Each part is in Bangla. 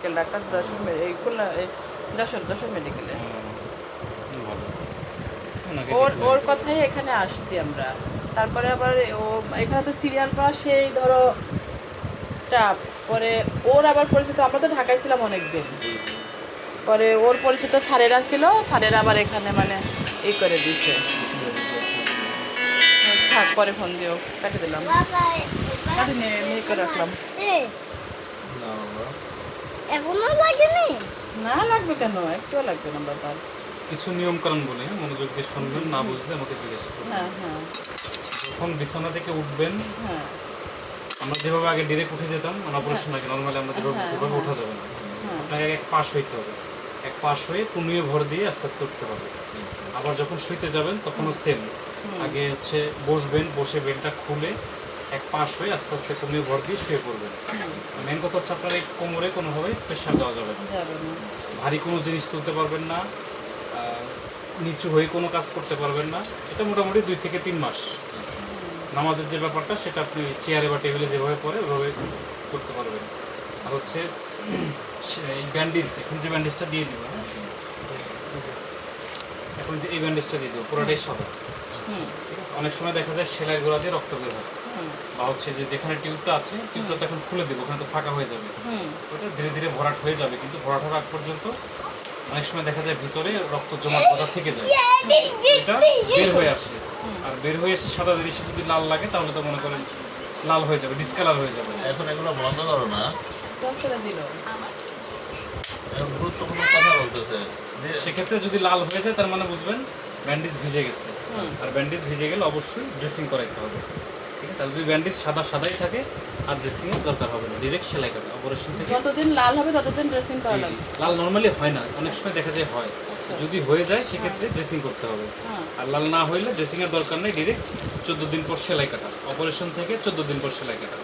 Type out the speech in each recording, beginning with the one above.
মেডিকেল ডাক্তার, এই খুলনা যশোর মেডিকেলে। ওর কথাই এখানে আসছি আমরা। তারপরে আবার ও এখানে তো সিরিয়াল করা সেই ধরো টাপ। পরে ওর আবার পরিচিত, আমরা তো ঢাকায় ছিলাম অনেকদিন, পরে ওর পরিচিত স্যারেরা ছিল, স্যারেরা আবার এখানে মানে এই করে দিছে। থাক, পরে ফোন দিও, কাটি দিলাম, কাটি নিয়ে এমনি করে রাখলাম। এখনো লাগেনি? না লাগবে কেন, একটুও লাগবে না ব্যাপার। কিছু নিয়ম কানুন বলে মনোযোগ দিয়ে শুনবেন, না বুঝলে আমাকে জিজ্ঞেস করবেন। হ্যাঁ হ্যাঁ যখন বিছানা থেকে উঠবেন, হ্যাঁ আমরা যেভাবে আগে ডিরেক্ট উঠে যেতাম মানে অপারেশন আগে নর্মালি আমরা যেভাবে ওভাবে ওঠা যাবে না। আপনাকে আগে এক পাশ হইতে হবে, এক পাশ হয়ে পুনিয়ে ভর দিয়ে আস্তে আস্তে উঠতে হবে। আবার যখন শুইতে যাবেন তখনও সেম, আগে হচ্ছে বসবেন, বসে বেলটা খুলে এক পাশ হয়ে আস্তে আস্তে পুনিয়ে ভর দিয়ে শুয়ে পড়বেন। মেন কথা হচ্ছে আপনার এই কোমরে কোনোভাবে প্রেশার দেওয়া যাবে না, ভারী কোনো জিনিস তুলতে পারবেন না, নিচু হয়ে কোনো কাজ করতে পারবেন না। এটা মোটামুটি 2 থেকে 3 মাস। নামাজের যে ব্যাপারটা সেটা আপনি চেয়ারে বা টেবিলে যেভাবে পরে ওইভাবে করতে পারবেন। আর হচ্ছে এই ব্যান্ডেজ, এখন যে ব্যান্ডেজটা দিয়ে দিব, হ্যাঁ এখন যে এই ব্যান্ডেজটা দিয়ে দেবো পুরোটাই সাদা, ঠিক আছে? অনেক সময় দেখা যায় সেলাইয়ের গোড়া দিয়ে রক্ত বের হয়, বা হচ্ছে যে যেখানে টিউবটা আছে টিউবটা তো এখন খুলে দেবো, ওখানে তো ফাঁকা হয়ে যাবে, ওটা ধীরে ধীরে ভরাট হয়ে যাবে। কিন্তু ভরাট হওয়ার আগ পর্যন্ত অনেক সময় দেখা যায় ভিতরে রক্ত জমাট বাঁধা থেকে যায়, এটা বের হয়ে আসে। আর বের হয়ে এসে সাদা জিনিস যদি লাল লাগে তাহলে তো মনে করেন লাল হয়ে যাবে, ডিসকালার হয়ে যাবে। এখন এগুলো বন্ধ করো না, দিল। এখন গুরুত্বপূর্ণ কথা বলতেছে। সেক্ষেত্রে যদি লাল হয়ে যায় তার মানে বুঝবেন ব্যান্ডেজ ভিজে গেছে। আর ব্যান্ডেজ ভিজে গেলে অবশ্যই ড্রেসিং করাইতে হবে, ঠিক আছে? আর যদি ব্যান্ডেজ সাদাই থাকে আর ড্রেসিংয়ের দরকার হবে না, ডিরেক্ট সেলাই করবে অপারেশন থেকে। যতদিন লাল হবে ততদিন ড্রেসিং করা লাগবে। লাল নর্মালি হয় না, অনেক সময় দেখা যায় হয়। যদি হয়ে যায় সেক্ষেত্রে ড্রেসিং করতে হবে। আর লাল না হইলে ড্রেসিংয়ের দরকার নেই, ডিরেক্ট 14 দিন পর সেলাই কাটা, অপারেশন থেকে 14 দিন পর সেলাই কাটা।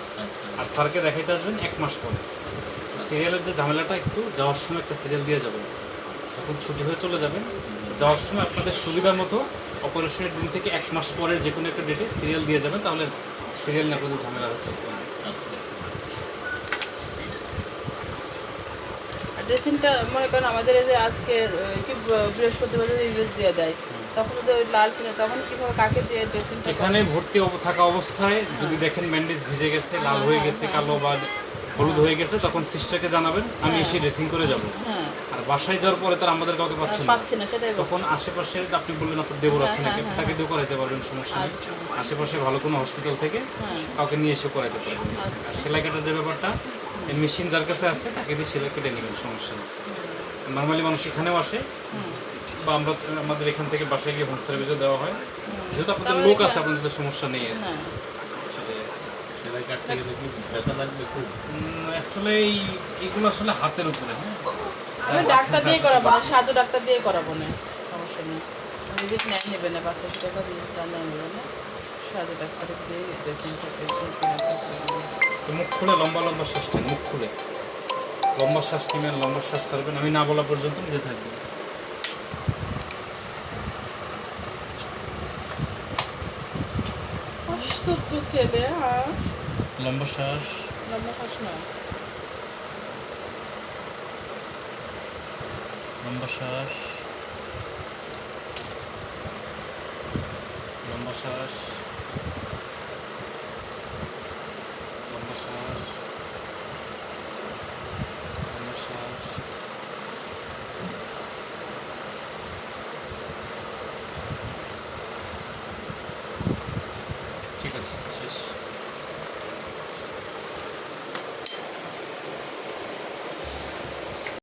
আর স্যারকে দেখাইতে আসবেন 1 মাস পরে। সিরিয়ালের যে ঝামেলাটা, একটু যাওয়ার সময় একটা সিরিয়াল দিয়ে যাবেন, যখন ছুটি হয়ে চলে যাবেন যাওয়ার সময় আপনাদের সুবিধার মতো অপারেশনের দিন থেকে 1 মাস পরের যে কোনো একটা ডেটে সিরিয়াল দিয়ে যাবেন, তাহলে সিরিয়াল নিয়ে আপনাদের ঝামেলা হচ্ছে। ড্রেসিংটা মনে করেন আমাদের এই যে আজকে কি বৃহস্পতিবার রিলিজ দিয়ে দেয়, তখন যদি ওই লাল কিনে তখন কীভাবে কাকে দিয়ে ড্রেসিংটা? এখানে ভর্তি থাকা অবস্থায় যদি দেখেন ব্যান্ডেজ ভিজে গেছে, লাল হয়ে গেছে, কালো বা হলুদ হয়ে গেছে, তখন সিস্টারকে জানাবেন, আমি এসে ড্রেসিং করে যাব। আর বাসায় যাওয়ার পরে তার আমাদের কাউকে পাচ্ছি না, সেটাই তখন আশেপাশে আপনি বললেন আপনার দেবর আছে নাকি, তাকে দিয়ে করাইতে পারবেন, সমস্যা নেই। আশেপাশে ভালো কোনো হসপিটাল থেকে কাউকে নিয়ে এসে করাইতে পারবেন। আর সেলাই কাটার যে ব্যাপারটা, এই মেশিন যার কাছে আছে তাকে দিয়ে সেলাই কেটে নেবেন, সমস্যা নেই। নর্মালি মানুষ এখানেও আসে, বা আমাদের এখান থেকে বাসায় গিয়ে হোম সার্ভিসও দেওয়া হয়। যেহেতু আপনাদের লোক আছে, আপনাদের তো সমস্যা নেই। সেলাই কাটতে গেলে কি ব্যথা লাগবে খুব? আসলে এইগুলো আসলে হাতের উপরে, হ্যাঁ, আমি ডাক্তার দিয়ে করাবো না, সাধু ডাক্তার দিয়ে করাবো না, সমস্যা নেই। রিজিট নেবে না, 500 টাকা রিজিট নেবে না, সাধু ডাক্তার দিয়ে ড্রেসিং থাকে। মুখ খুলে লম্বা লম্বা শ্বাস নেন, মুখ খুলে লম্বা শ্বাস নেবেন, লম্বা শ্বাস ছাড়বেন, আমি না বলা পর্যন্ত নিতে থাকবেন। আশ্চর্য ছেলে, হ্যাঁ। লম্বা শ্বাস, লম্বা শ্বাস না, লম্বা শ্বাস, লম্বা শ্বাস,